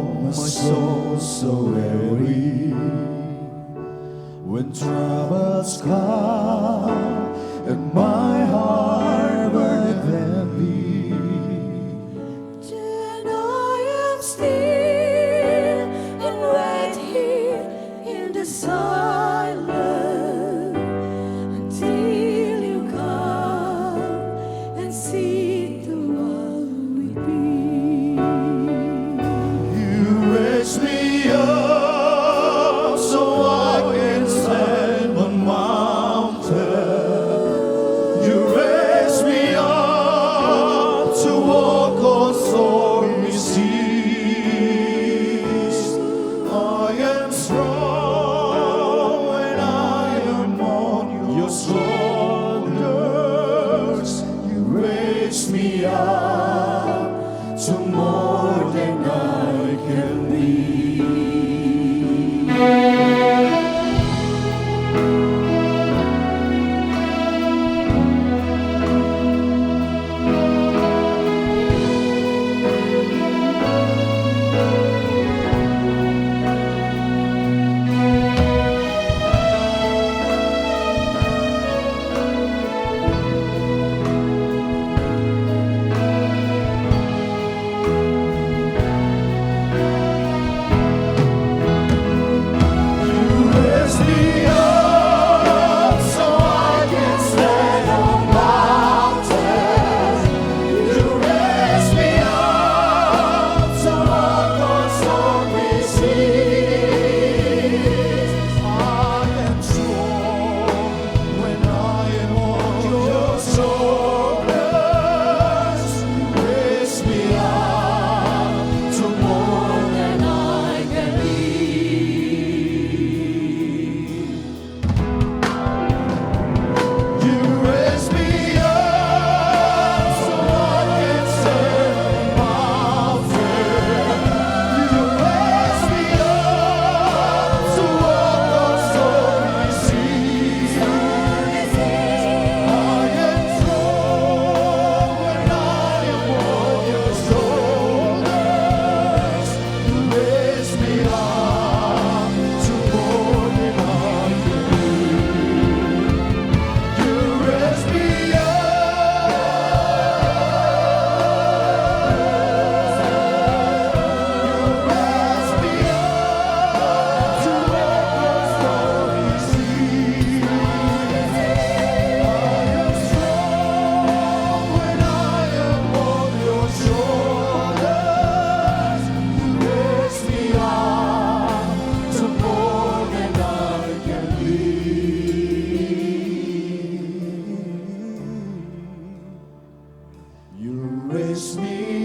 my soul so weary. When troubles come and my heart burns heavy, then I am still and wait here in the silence until you come and sit a while with me. you raise me up so I can stand on mountain. You raise me up to walk on stormy seas. I am strong when I am on your shoulders. You raise me up to more than I can be. You raise me